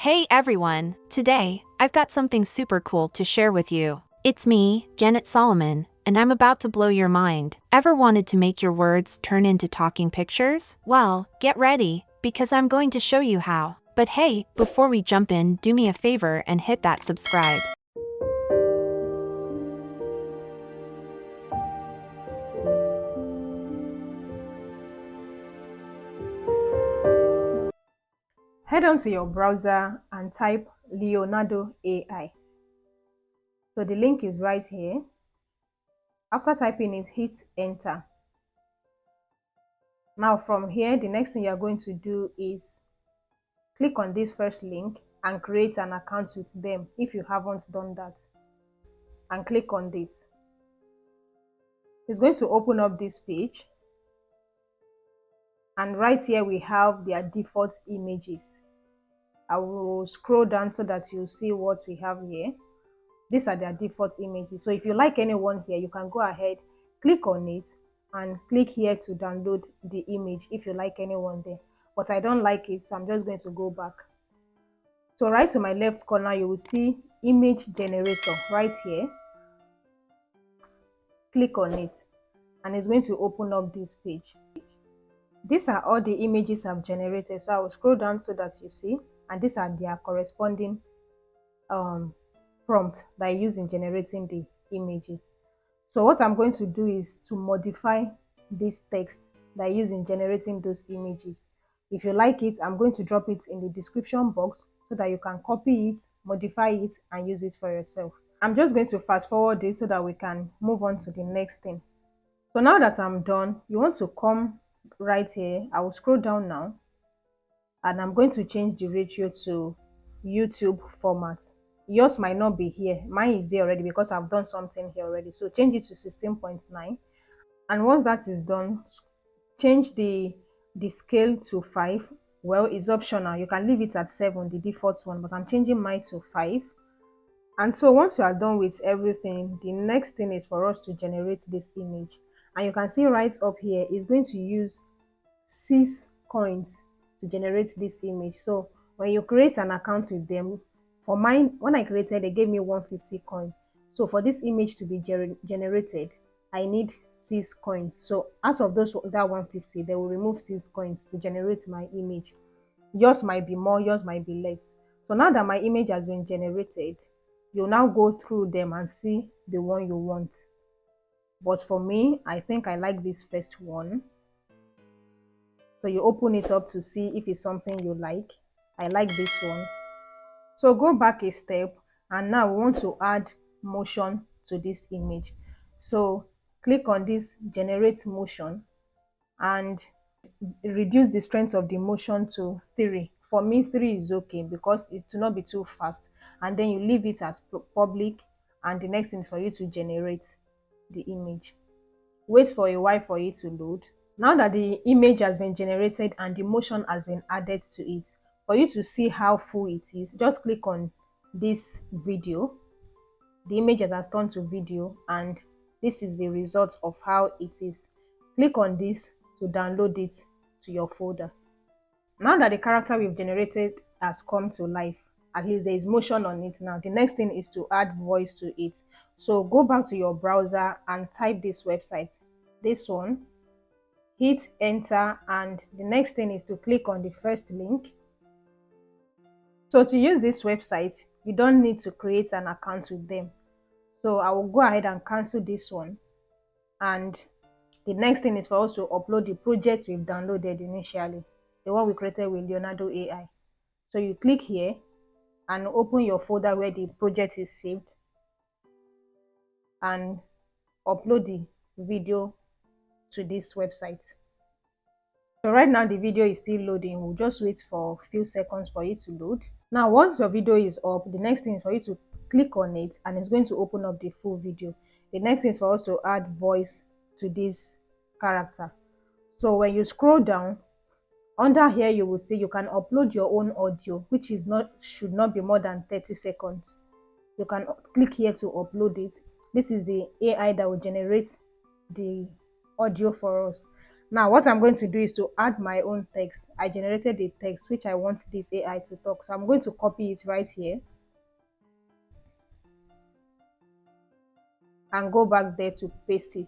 Hey everyone, today, I've got something super cool to share with you. It's me, Janet Solomon, and I'm about to blow your mind. Ever wanted to make your words turn into talking pictures? Well, get ready, because I'm going to show you how. But hey, before we jump in, do me a favor and hit that subscribe. Head on to your browser and type Leonardo AI. So the link is right here. After typing it, hit enter. Now from here, the next thing you're going to do is click on this first link and create an account with them if you haven't done that. And click on this. It's going to open up this page. And right here we have their default images. I will scroll down so that you'll see what we have here. These are their default images. So if you like anyone here, you can go ahead, click on it and click here to download the image if you like anyone there. But I don't like it, so I'm just going to go back. So right to my left corner, you will see image generator right here. Click on it and it's going to open up this page. These are all the images I've generated. So I will scroll down so that you see, and these are their corresponding prompt that I use in generating the images. So what I'm going to do is to modify this text that I use in generating those images. If you like it, I'm going to drop it in the description box so that you can copy it, modify it, and use it for yourself. I'm just going to fast forward this so that we can move on to the next thing. So now that I'm done, you want to come right here. I will scroll down now and I'm going to change the ratio to YouTube format. Yours might not be here. Mine is there already because I've done something here already. So change it to 16.9. And once that is done, change the scale to 5. Well, it's optional. You can leave it at 7, the default one, but I'm changing mine to 5. And so once you are done with everything, the next thing is for us to generate this image. And you can see right up here, it's going to use 6 coins to generate this image. So when you create an account with them, for mine, when I created, they gave me 150 coin. So for this image to be generated, I need 6 coins. So out of that 150, they will remove 6 coins to generate my image. Yours might be more, yours might be less. So now that my image has been generated, you'll now go through them and see the one you want. But for me, I think I like this first one. So you open it up to see if it's something you like. I like this one. So go back a step and now we want to add motion to this image. So click on this generate motion and reduce the strength of the motion to 3. For me, 3 is okay because it will not be too fast. And then you leave it as public, and the next thing is for you to generate the image. Wait for a while for it to load. Now that the image has been generated and the motion has been added to it, for you to see how full it is, just click on this video. The image has turned to video and this is the result of how it is. Click on this to download it to your folder. Now that the character we've generated has come to life, at least there is motion on it now, the next thing is to add voice to it. So go back to your browser and type this website, this one, hit enter, and the next thing is to click on the first link. So to use this website, you don't need to create an account with them. So I will go ahead and cancel this one, and the next thing is for us to upload the project we've downloaded initially, the one we created with Leonardo AI. So you click here and open your folder where the project is saved and upload the video to this website. So right now the video is still loading. We'll just wait for a few seconds for it to load. Now once your video is up, the next thing is for you to click on it and it's going to open up the full video. The next thing is for us to add voice to this character. So when you scroll down, under here you will see you can upload your own audio, which should not be more than 30 seconds. You can click here to upload it. This is the AI that will generate the audio for us. Now what I'm going to do is to add my own text. I generated a text which I want this AI to talk. So I'm going to copy it right here and go back there to paste it.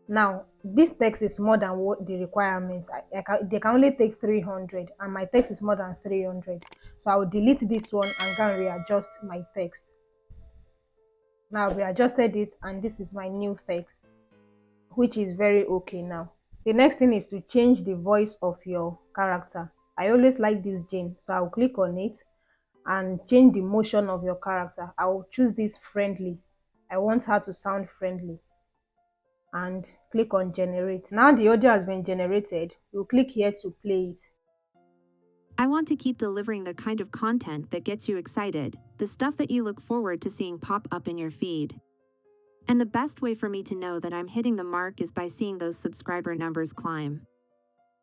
Now this text is more than what the requirements. They can only take 300 and my text is more than 300. So I will delete this one and go and readjust my text. Now I've readjusted it and this is my new text, which is very okay now. The next thing is to change the voice of your character. I always like this Jane, so I'll click on it and change the motion of your character. I will choose this friendly. I want her to sound friendly and click on generate. Now the audio has been generated. We'll click here to play it. I want to keep delivering the kind of content that gets you excited, the stuff that you look forward to seeing pop up in your feed. And the best way for me to know that I'm hitting the mark is by seeing those subscriber numbers climb.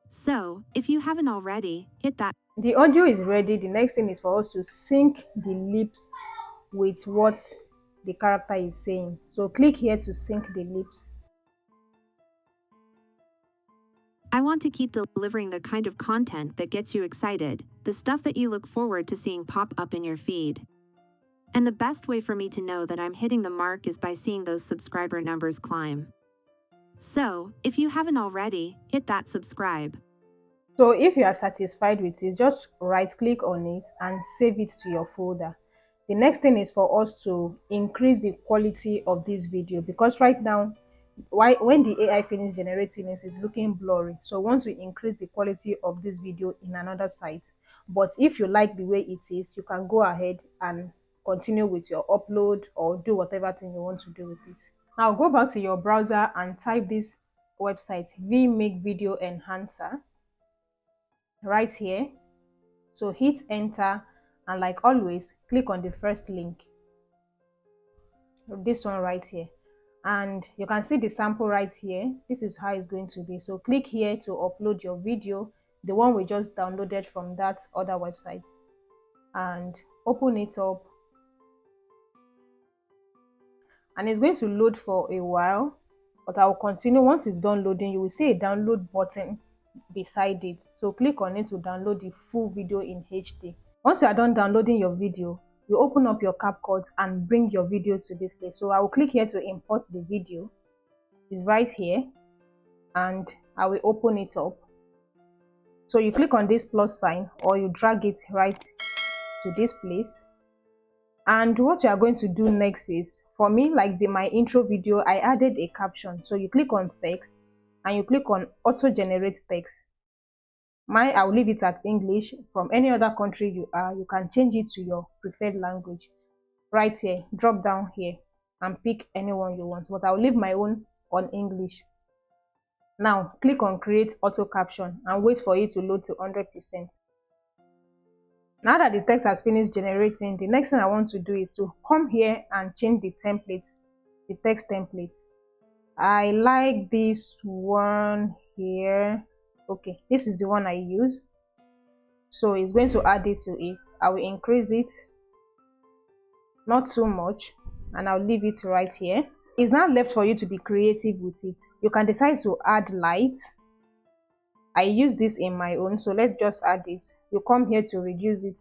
So, if you haven't already, hit that. The audio is ready. The next thing is for us to sync the lips with what the character is saying. So click here to sync the lips. I want to keep delivering the kind of content that gets you excited, the stuff that you look forward to seeing pop up in your feed. And the best way for me to know that I'm hitting the mark is by seeing those subscriber numbers climb. So, if you haven't already, hit that subscribe. So if you are satisfied with it, just right click on it and save it to your folder. The next thing is for us to increase the quality of this video, because right now when the AI finishes generating it, it's looking blurry. So we want to increase the quality of this video in another site. But if you like the way it is, you can go ahead and continue with your upload or do whatever thing you want to do with it. Now go back to your browser and type this website, vMake Video Enhancer, right here. So hit enter and like always click on the first link, this one right here, and you can see the sample right here. This is how it's going to be. So click here to upload your video, the one we just downloaded from that other website, and open it up, and it's going to load for a while, but I will continue. Once it's done loading, you will see a download button beside it, so click on it to download the full video in HD. Once you are done downloading your video, you open up your CapCut and bring your video to this place. So I will click here to import the video. It's right here and I will open it up. So you click on this plus sign or you drag it right to this place. And what you are going to do next is, for me, like my intro video, I added a caption. So you click on text and you click on auto generate text. I will leave it at English. From any other country you are, you can change it to your preferred language. Right here, drop down here and pick anyone you want, but I will leave my own on English. Now click on create auto caption and wait for it to load to 100%. Now that the text has finished generating, the next thing I want to do is to come here and change the template, the text template. I like this one here. Okay, this is the one I use, so it's going to add it to it. I will increase it, not too much, and I'll leave it right here. It's now left for you to be creative with it. You can decide to add light. I use this in my own, so let's just add it. You come here to reduce it.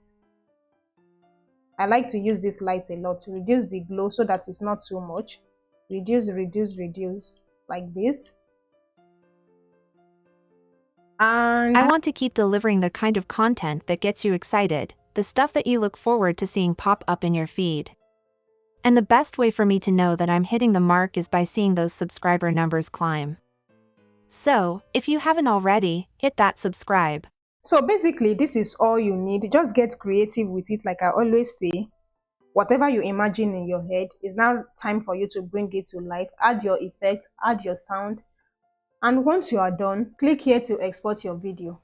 I like to use this light a lot to reduce the glow so that it's not too much. Reduce, reduce, reduce, like this. And I want to keep delivering the kind of content that gets you excited, the stuff that you look forward to seeing pop up in your feed. And the best way for me to know that I'm hitting the mark is by seeing those subscriber numbers climb. So, if you haven't already, hit that subscribe. So basically, this is all you need. Just get creative with it, like I always say. Whatever you imagine in your head, is now time for you to bring it to life. Add your effect, add your sound. And once you are done, click here to export your video.